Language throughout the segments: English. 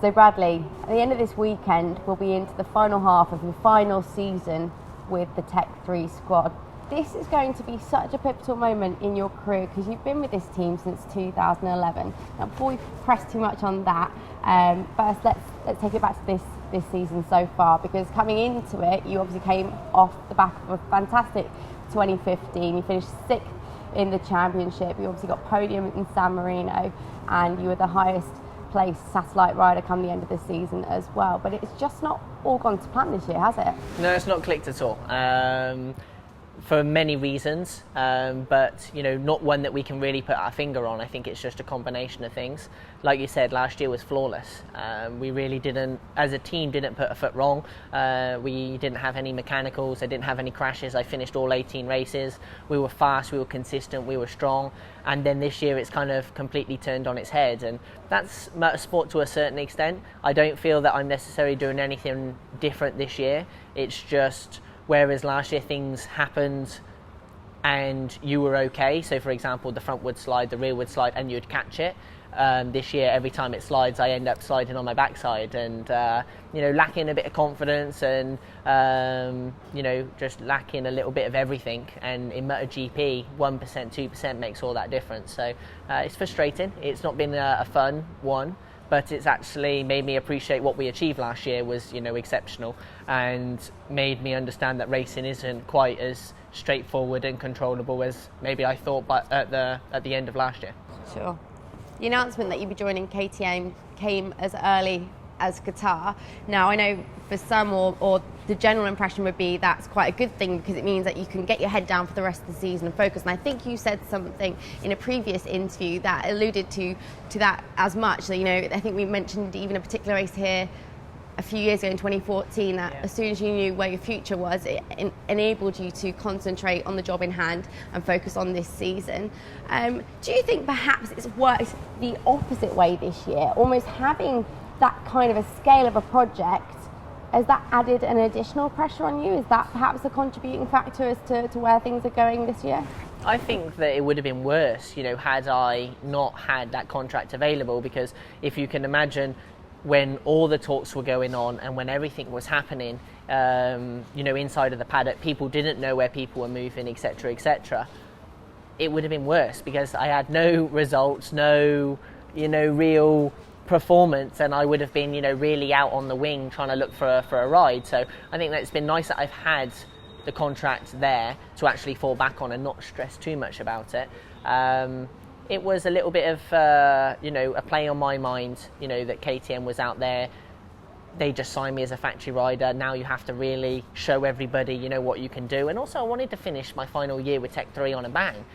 So Bradley, at the end of this weekend, we'll be into the final half of your final season with the Tech 3 squad. This is going to be such a pivotal moment in your career because you've been with this team since 2011. Now, before we press too much on that, first let's take it back to this season so far, because coming into it, you obviously came off the back of a fantastic 2015. You finished 6th in the championship. You obviously got podium in San Marino, and you were the highest placed satellite rider come the end of the season as well. But it's just not all gone to plan this year, has it? No, it's not clicked at all. For many reasons, but not one that we can really put our finger on. I think it's just a combination of things. Like you said, last year was flawless. We really didn't, as a team, didn't put a foot wrong. We didn't have any mechanicals. I didn't have any crashes. I finished all 18 races. We were fast, we were consistent, we were strong. And then this year it's kind of completely turned on its head, and that's motorsport to a certain extent. I don't feel that I'm necessarily doing anything different this year. It's just, whereas last year things happened and you were okay, so for example the front would slide, the rear would slide and you'd catch it. This year every time it slides I end up sliding on my backside, and lacking a bit of confidence and just lacking a little bit of everything. And in MotoGP 1%, 2% makes all that difference, so it's frustrating. It's not been a fun one, but it's actually made me appreciate what we achieved last year was, exceptional, and made me understand that racing isn't quite as straightforward and controllable as maybe I thought at the end of last year. Sure. The announcement that you'd be joining KTM came as early as Qatar. Now, I know for some, or the general impression would be that's quite a good thing because it means that you can get your head down for the rest of the season and focus. And I think you said something in a previous interview that alluded to that as much. So, I think we mentioned even a particular race here a few years ago in 2014 that as soon as you knew where your future was, it enabled you to concentrate on the job in hand and focus on this season. Do you think perhaps it's worked the opposite way this year, almost having that kind of a scale of a project? Has that added an additional pressure on you? Is that perhaps a contributing factor as to where things are going this year? I think that it would have been worse, had I not had that contract available, because if you can imagine, when all the talks were going on and when everything was happening, inside of the paddock, people didn't know where people were moving, etc., etc. It would have been worse because I had no results, no, real performance, and I would have been, really out on the wing trying to look for a ride. So I think that it's been nice that I've had the contract there to actually fall back on and not stress too much about it. It was a little bit of, a play on my mind, that KTM was out there. They just signed me as a factory rider. Now you have to really show everybody, what you can do. And also I wanted to finish my final year with Tech 3 on a bang.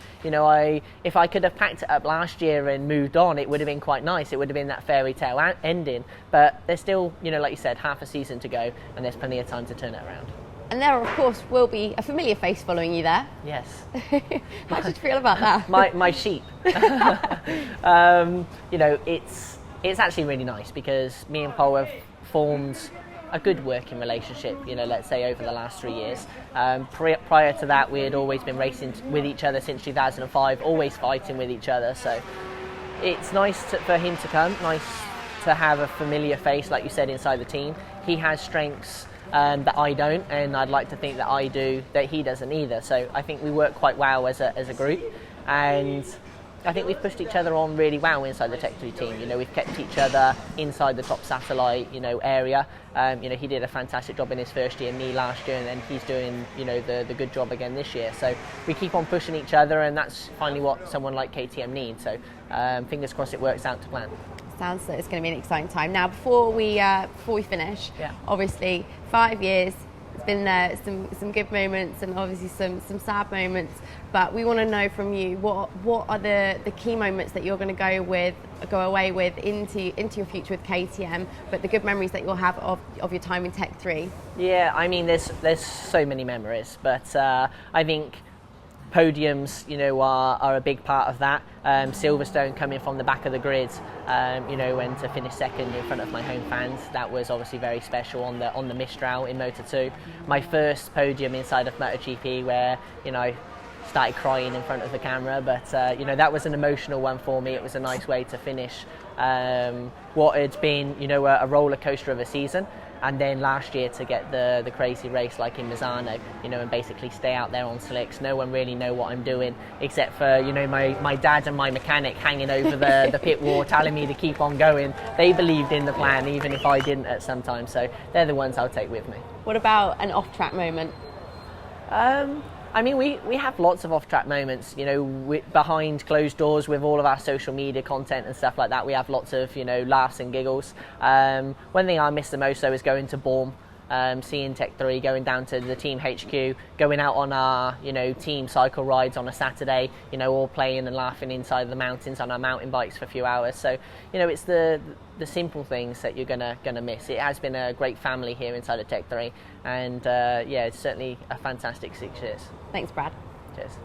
If I could have packed it up last year and moved on, it would have been quite nice. It would have been that fairy tale ending. But there's still, like you said, half a season to go, and there's plenty of time to turn it around. And there, of course, will be a familiar face following you there. Yes. How did you feel about that? My sheep. It's actually really nice because me and Paul have formed a good working relationship, let's say over the last 3 years. Prior to that, we had always been racing with each other since 2005, always fighting with each other. So it's nice for him to come, nice to have a familiar face, like you said, inside the team. He has strengths that I don't, and I'd like to think that I do, that he doesn't either. So I think we work quite well as a group, and I think we've pushed each other on really well inside the Tech 3 team. We've kept each other inside the top satellite, area. He did a fantastic job in his first year, me last year, and then he's doing, the good job again this year. So we keep on pushing each other, and that's finally what someone like KTM needs. So fingers crossed it works out to plan. Sounds like it's going to be an exciting time. Now, before we finish, obviously 5 years. It's been some good moments and obviously some sad moments. But we want to know from you what are the key moments that you're going to go away with into your future with KTM, but the good memories that you'll have of your time in Tech 3. Yeah, I mean there's so many memories, but I think podiums, are a big part of that. Silverstone coming from the back of the grid, and to finish second in front of my home fans, that was obviously very special on the Mistral in Moto2. My first podium inside of MotoGP, where started crying in front of the camera. But you know, that was an emotional one for me. It was a nice way to finish what had been, you know, a roller coaster of a season. And then last year to get the crazy race like in Misano, you know, and basically stay out there on slicks. No one really know what I'm doing except for, you know, my dad and my mechanic hanging over the pit wall telling me to keep on going. They believed in the plan even if I didn't at some time. So they're the ones I'll take with me. What about an off-track moment? I mean, we have lots of off-track moments, you know, behind closed doors with all of our social media content and stuff like that. We have lots of, you know, laughs and giggles. One thing I miss the most, though, is going to Bourne, seeing Tech 3, going down to the team HQ, going out on our, you know, team cycle rides on a Saturday, you know, all playing and laughing inside the mountains on our mountain bikes for a few hours. So, you know, it's the simple things that you're gonna miss. It has been a great family here inside of Tech 3, and yeah, it's certainly a fantastic 6 years. Thanks, Brad. Cheers.